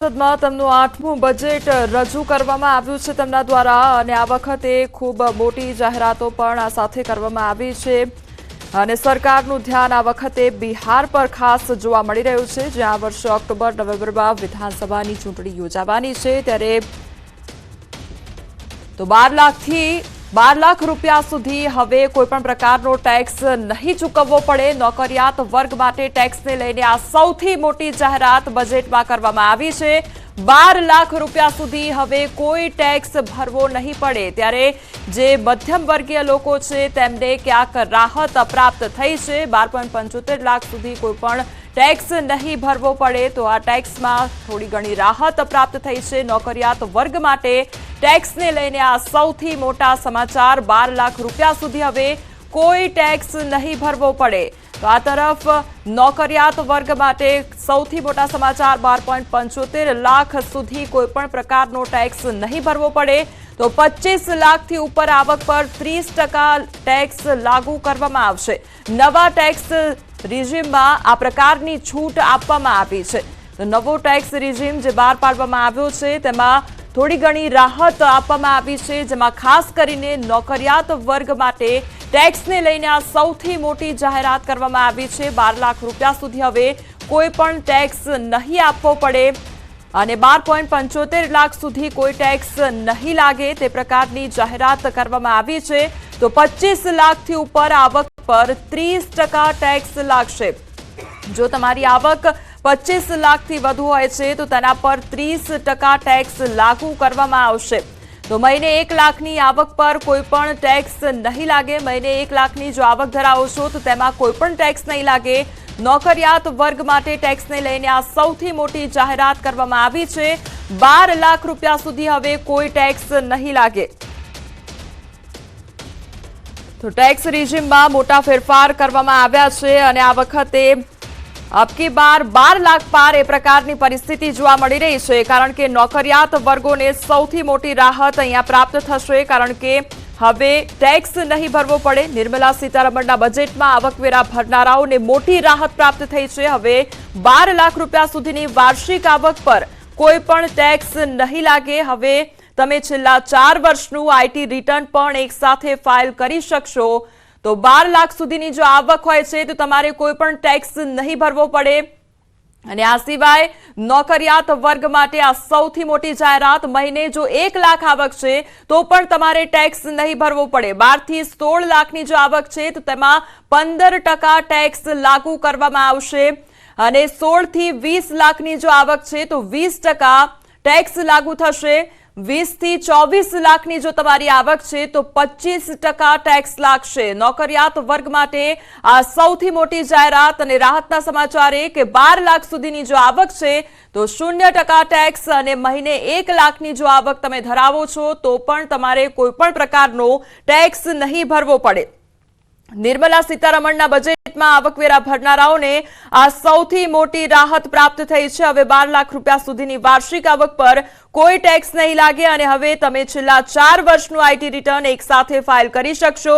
સંસદમાં તેમનું 8મું બજેટ રજૂ કરવામાં આવ્યું છે તેમના દ્વારા અને આ વખતે ખૂબ મોટી જાહેરાતો પણ આ સાથે કરવામાં આવી છે અને સરકારનું ધ્યાન આ વખતે બિહાર પર ખાસ જોવા મળી રહ્યું છે જ્યાં આ વર્ષે ઓક્ટોબર નવેમ્બરમાં વિધાનસભાની ચૂંટણી યોજાવાની છે ત્યારે તો 12 લાખ રૂપિયા સુધી હવે કોઈપણ પ્રકારનો ટેક્સ નહીં ચૂકવવો પડે નોકરિયાત વર્ગ માટે ટેક્સને લઈને આ સૌથી મોટી જાહેરાત બજેટમાં કરવામાં આવી છે 12 લાખ રૂપિયા સુધી હવે કોઈ ટેક્સ ભરવો નહીં પડે ત્યારે જે મધ્યમ વર્ગીય લોકો છે તેમને ક્યાંક રાહત પ્રાપ્ત થઈ છે 12.75 લાખ સુધી કોઈપણ ટેક્સ નહીં ભરવો પડે તો આ ટેક્સમાં થોડી ઘણી રાહત પ્રાપ્ત થઈ છે નોકરિયાત વર્ગ માટે ટેક્સને લઈને આ સૌથી મોટા સમાચાર 12 લાખ રૂપિયા સુધી હવે કોઈ ટેક્સ નહીં ભરવો પડે તો આ તરફ નોકરિયાત વર્ગ માટે સૌથી મોટા સમાચાર 12.75 લાખ સુધી કોઈપણ પ્રકારનો ટેક્સ નહીં ભરવો પડે તો 25 લાખથી ઉપર આવક પર 30% ટેક્સ લાગુ કરવામાં આવશે નવા ટેક્સ રિજીમમાં આ પ્રકારની છૂટ આપવામાં આવી છે તો નવો ટેક્સ રિજીમ જે બહાર પાડવામાં આવ્યો છે તેમાં થોડી ઘણી રાહત આપવામાં આવી છે જેમાં ખાસ કરીને નોકરિયાત વર્ગ માટે ટેક્સને લઈને આ સૌથી મોટી જાહેરાત કરવામાં આવી છે 12 લાખ રૂપિયા સુધી હવે કોઈ પણ ટેક્સ નહીં આપવો પડે અને 12.75 લાખ સુધી કોઈ ટેક્સ નહીં લાગે તે પ્રકારની જાહેરાત કરવામાં આવી છે તો 25 લાખથી ઉપર આવક પર 30% ટેક્સ લાગશે જો તમારી આવક 25 લાખથી વધુ હોય છે તો તેના પર 30% ટેક્સ લાગુ કરવામાં આવશે તો મહિને 1 લાખની આવક પર કોઈ પણ ટેક્સ નહીં લાગે મહિને 1 લાખની જો આવક ધરાવો છો તો તેમાં કોઈ પણ ટેક્સ નહીં લાગે નોકરિયાત વર્ગ માટે ટેક્સને લઈને આ સૌથી મોટી જાહેરાત કરવામાં આવી છે 12 લાખ રૂપિયા સુધી હવે કોઈ ટેક્સ નહીં લાગે તો ટેક્સ રિજીમમાં મોટા ફેરફાર કરવામાં આવ્યા છે અને આ વખતે અબકી બાર 12 લાખ પાર એ પ્રકારની પરિસ્થિતિ જોવા મળી રહી છે કારણ કે નોકરિયાત વર્ગોને સૌથી મોટી રાહત અહીંયા પ્રાપ્ત થશે કારણ કે હવે ટેક્સ નહીં ભરવો પડે નિર્મલા સીતારમણના બજેટમાં આવકવેરા ભરનારાઓને મોટી રાહત પ્રાપ્ત થઈ છે હવે 12 લાખ રૂપિયા સુધીની વાર્ષિક આવક પર કોઈ પણ ટેક્સ નહીં લાગે હવે તમે છેલ્લા 4 વર્ષનું આઈટી રિટર્ન પણ એક સાથે ફાઇલ કરી શકશો તો 12 લાખ સુધીની જો આવક હોય છે તો તમારે કોઈ પણ ટેક્સ નહીં ભરવો પડે અને આ સિવાય નોકરિયાત વર્ગ માટે આ સૌથી મોટી જાહેરાત મહિને જો 1 લાખ આવક છે તો પણ તમારે ટેક્સ નહીં ભરવો પડે 12 થી 16 લાખની જો આવક છે તો તેમાં 15% ટેક્સ લાગુ કરવામાં આવશે અને 16 થી 20 લાખની જો આવક છે તો 20% ટેક્સ લાગુ થશે 20 થી 24 લાખની જો તમારી આવક છે તો 25% ટેક્સ લાગશે નોકરિયાત વર્ગ માટે આ સૌથી મોટી જાહેરાત અને રાહતના સમાચાર એ કે 12 લાખ સુધીની જો આવક છે તો 0% ટેક્સ અને મહિને 1 લાખની જો આવક તમે ધરાવો છો તો પણ તમારે કોઈ પણ પ્રકારનો ટેક્સ નહીં ભરવો પડે નિર્મલા સીતારમણના બજેટમાં આવકવેરા ભરનારાઓને આ સૌથી મોટી રાહત પ્રાપ્ત થઈ છે હવે 12 લાખ રૂપિયા સુધીની વાર્ષિક આવક પર કોઈ ટેક્સ નહીં લાગે અને હવે તમે છેલ્લા 4 વર્ષનું આઈટી રિટર્ન એક સાથે ફાઇલ કરી શકશો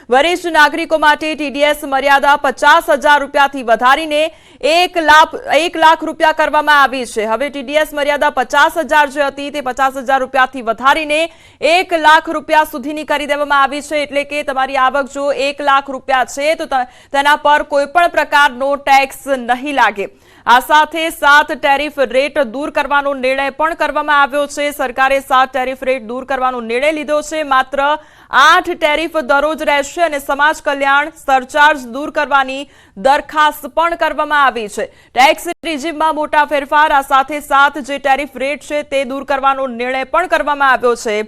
વરિષ્ઠ નાગરિકો માટે ટીડીએસ મર્યાદા 50,000 રૂપિયાથી વધારીને 1 લાખ રૂપિયા કરવામાં આવી છે હવે ટીડીએસ મર્યાદા 50,000 જે હતી તે 50,000 રૂપિયાથી વધારીને 1 લાખ રૂપિયા સુધીની કરી દેવામાં આવી છે એટલે કે તમારી આવક જો 1 લાખ રૂપિયા છે તો તેના પર કોઈ પણ પ્રકારનો ટેક્સ નહીં લાગે આ સાથે 7 ટેરિફ રેટ દૂર કરવાનો નિર્ણય પણ કરવામાં આવ્યો છે સરકારે 7 ટેરિફ રેટ દૂર કરવાનો નિર્ણય લીધો છે માત્ર 8 ટેરિફ દરો જ રહેશે અને સમાજ કલ્યાણ સરચાર્જ દૂર કરવાની દરખાસ્ત પણ કરવામાં આવી છે ટેક્સ રિજીમમાં મોટા ફેરફાર આ સાથે 7 જે ટેરિફ રેટ છે તે દૂર કરવાનો નિર્ણય પણ કરવામાં આવ્યો છે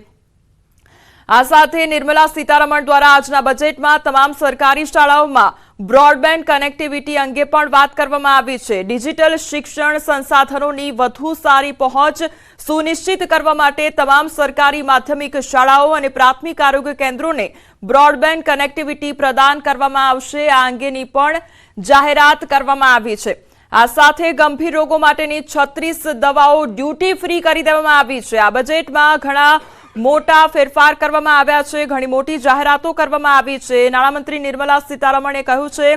આ સાથે નિર્મલા સીતારમણ દ્વારા આજના બજેટમાં તમામ સરકારી શાળાઓમાં બ્રોડબેન્ડ કનેક્ટિવિટી અંગે પણ વાત કરવામાં આવી છે ડિજિટલ શિક્ષણ સંસાધનોની વધુ સારી પહોંચ સુનિશ્ચિત કરવા માટે તમામ સરકારી માધ્યમિક શાળાઓ અને પ્રાથમિક આરોગ્ય કેન્દ્રોને બ્રોડબેન્ડ કનેક્ટિવિટી પ્રદાન કરવામાં આવશે આ અંગેની પણ જાહેરાત કરવામાં આવી છે આ સાથે ગંભીર રોગો માટેની 36 દવાઓ ડ્યુટી ફ્રી કરી દેવામાં આવી છે આ બજેટમાં ઘણા મોટા ફેરફાર કરવામાં આવ્યા છે, ઘણી મોટી જાહેરાતો કરવામાં આવી છે। નાણામંત્રી નિર્મલા સીતારમણે કહ્યું છે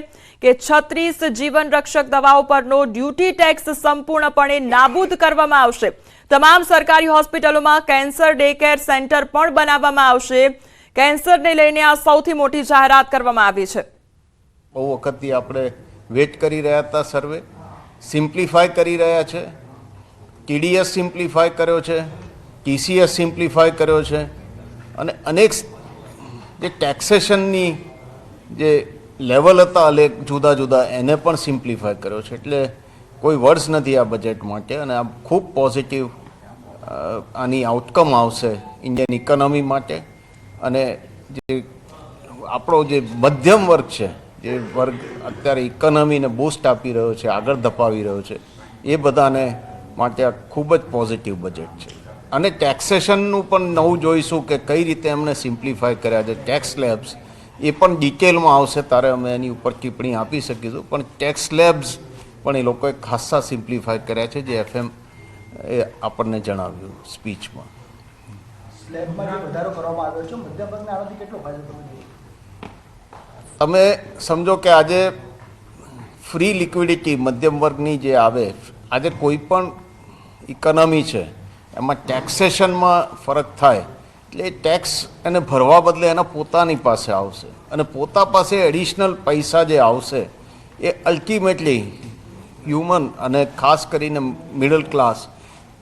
કે 36 જીવન રક્ષક દવાઓ પરનો ડ્યુટી ટેક્સ સંપૂર્ણપણે નાબૂદ કરવામાં આવશે। તમામ સરકારી હોસ્પિટલોમાં કેન્સર ડે કેર સેન્ટર પણ બનાવવામાં આવશે। કેન્સરને લઈને આ સૌથી મોટી જાહેરાત કરવામાં આવી છે। બહુ વખતથી આપણે વેટ કરી રહ્યા હતા, સર્વે સિમ્પ્લિફાય કરી રહ્યા છે, ટીડીએસ સિમ્પ્લિફાય કર્યો છે, ટીસીએસ સિમ્પ્લિફાય કર્યો છે અને અનેક જે ટેક્સેશનની જે લેવલ હતા અનેક જુદા જુદા એને પણ સિમ્પ્લિફાય કર્યો છે। એટલે કોઈ વર્ડ્સ નથી આ બજેટ માટે અને આ ખૂબ પોઝિટિવ આની આઉટકમ આવશે ઇન્ડિયન ઇકોનોમી માટે અને જે આપણો જે મધ્યમ વર્ગ છે, જે વર્ગ અત્યારે ઇકોનોમીને બૂસ્ટ આપી રહ્યો છે, આગળ ધપાવી રહ્યો છે, એ બધાને માટે આ ખૂબ જ પોઝિટિવ બજેટ છે। અને ટેક્સેશનનું પણ નવું જોઈશું કે કઈ રીતે એમણે સિમ્પ્લિફાય કર્યા છે। ટેક્સ સ્લેબ્સ એ પણ ડિટેલમાં આવશે, તારે અમે એની ઉપર ટિપ્પણી આપી શકીશું, પણ ટેક્સ સ્લેબ્સ પણ એ લોકોએ ખાસ્સા સિમ્પ્લિફાય કર્યા છે, જે FM એ આપણને જણાવ્યું સ્પીચમાં। સ્લેબમાં જે વધારો કરવામાં આવ્યો છે, મધ્યમ વર્ગને આનાથી કેટલો ફાયદો થવો જોઈએ? તમે સમજો કે આજે ફ્રી લિક્વિડિટી મધ્યમ વર્ગની જે આવે, આજે કોઈ પણ ઇકોનોમી છે એમાં ટેક્સેશનમાં ફરક થાય એટલે એ ટેક્સ એને ભરવા બદલે એના પોતાની પાસે આવશે અને પોતા પાસે એડિશનલ પૈસા જે આવશે એ અલ્ટિમેટલી હ્યુમન અને ખાસ કરીને મિડલ ક્લાસ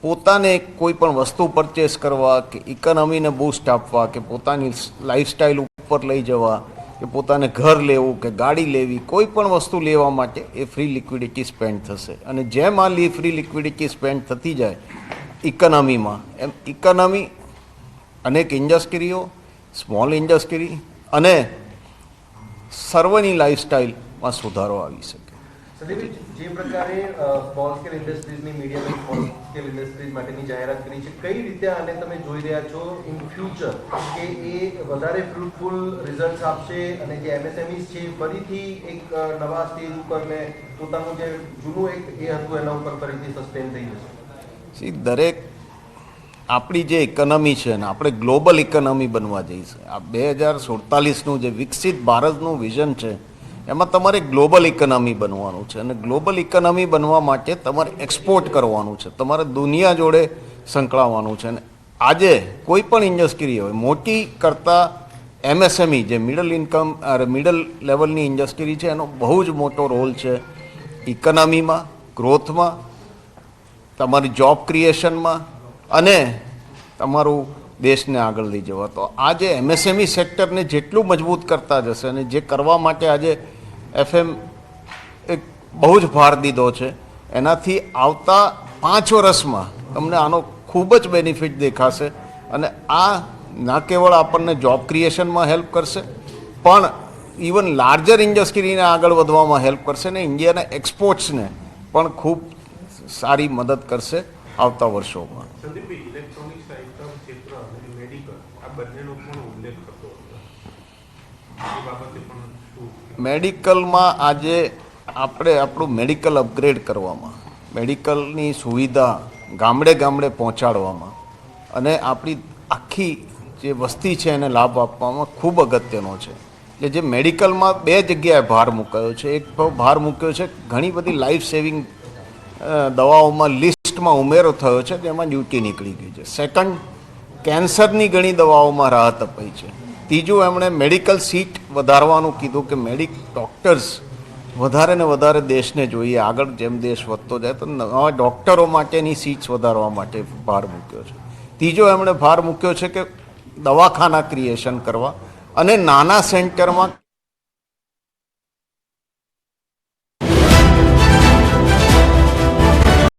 પોતાને કોઈ પણ વસ્તુ પરચેસ કરવા કે ઇકોનોમીને બૂસ્ટ આપવા કે પોતાની લાઈફસ્ટાઈલ ઉપર લઈ જવા કે પોતાને ઘર લેવું કે ગાડી લેવી, કોઈ પણ વસ્તુ લેવા માટે એ ફ્રી લિક્વિડિટી સ્પેન્ડ થશે। અને જેમ આ ફ્રી લિક્વિડિટી સ્પેન્ડ થતી જાય ઇકોનોમીમાં, એમ ઇકોનોમી અનેક ઇન્ડસ્ટ્રીઓ, સ્મોલ ઇન્ડસ્ટ્રી અને સર્વની લાઈફસ્ટાઈલમાં સુધારો આવી શકે। સંદીપજી, જે પ્રકારે સ્મોલ સ્કેલ ઇન્ડસ્ટ્રીઝની મીડિયમ અને સ્મોલ સ્કેલ ઇન્ડસ્ટ્રીઝ માટેની જાહેરાત કરી છે, કઈ રીતે આને તમે જોઈ રહ્યા છો ઇન ફ્યુચર કે એ વધારે ફ્રૂટફુલ રિઝલ્ટ આપશે અને જે એમએસએમઈઝ છે ફરીથી એક નવા સ્ટેજ ઉપર ને પોતાનું જે જૂનું એક એ હતું એના ઉપર ફરીથી સસ્ટેન થઈ જશે? દરેક આપણી જે ઇકોનોમી છે ને આપણે ગ્લોબલ ઇકોનોમી બનવા જઈશું। આ 2047નું જે વિકસિત ભારતનું વિઝન છે એમાં તમારે ગ્લોબલ ઇકોનોમી બનવાનું છે અને ગ્લોબલ ઇકોનોમી બનવા માટે તમારે એક્સપોર્ટ કરવાનું છે, તમારે દુનિયા જોડે સંકળાવવાનું છે। અને આજે કોઈ પણ ઇન્ડસ્ટ્રી હોય મોટી કરતાં એમએસએમઈ જે મિડલ લેવલની ઇન્ડસ્ટ્રી છે એનો બહુ જ મોટો રોલ છે ઇકોનોમીમાં, ગ્રોથમાં, તમારી જોબ ક્રિએશનમાં અને તમારું દેશને આગળ લઈ જવા। તો આ જે એમએસએમઈ સેક્ટરને જેટલું મજબૂત કરતા જશે અને જે કરવા માટે આજે FM એક બહુ જ ભાર દીધો છે, એનાથી આવતા 5 વર્ષમાં તમને આનો ખૂબ જ બેનિફિટ દેખાશે અને આ ના કેવળ આપણને જોબ ક્રિએશનમાં હેલ્પ કરશે પણ ઇવન લાર્જર ઇન્ડસ્ટ્રીને આગળ વધવામાં હેલ્પ કરશે ને ઇન્ડિયાના એક્સપોર્ટ્સને પણ ખૂબ સારી મદદ કરશે આવતા વર્ષોમાં। ઇલેક્ટ્રોનિક્સ આઇટમ ક્ષેત્ર અને મેડિકલ આ બંનેનો પણ ઉલ્લેખ થતો હતો, એ બાબતે પણ શું? મેડિકલમાં આજે આપણે આપણું મેડિકલ અપગ્રેડ કરવામાં, મેડિકલની સુવિધા ગામડે ગામડે પહોંચાડવામાં અને આપણી આખી જે વસ્તી છે એને લાભ આપવામાં ખૂબ અગત્યનો છે। એટલે જે મેડિકલમાં 2 જગ્યાએ ભાર મૂકાયો છે। એક ભાર મૂક્યો છે ઘણી બધી લાઈફ સેવિંગ દવાઓમાં લિસ્ટમાં ઉમેરો થયો છે, જેમાં ડ્યુટી નીકળી ગઈ છે। સેકન્ડ, કેન્સરની ઘણી દવાઓમાં રાહત અપાઈ છે। ત્રીજું, એમણે મેડિકલ સીટ વધારવાનું કીધું કે ડૉક્ટર્સ વધારે ને વધારે દેશને જોઈએ, આગળ જેમ દેશ વધતો જાય તો નવા ડૉક્ટરો માટેની સીટ્સ વધારવા માટે ભાર મૂક્યો છે। ત્રીજો, એમણે ભાર મૂક્યો છે કે દવાખાના ક્રિએશન કરવા અને નાના સેન્ટરમાં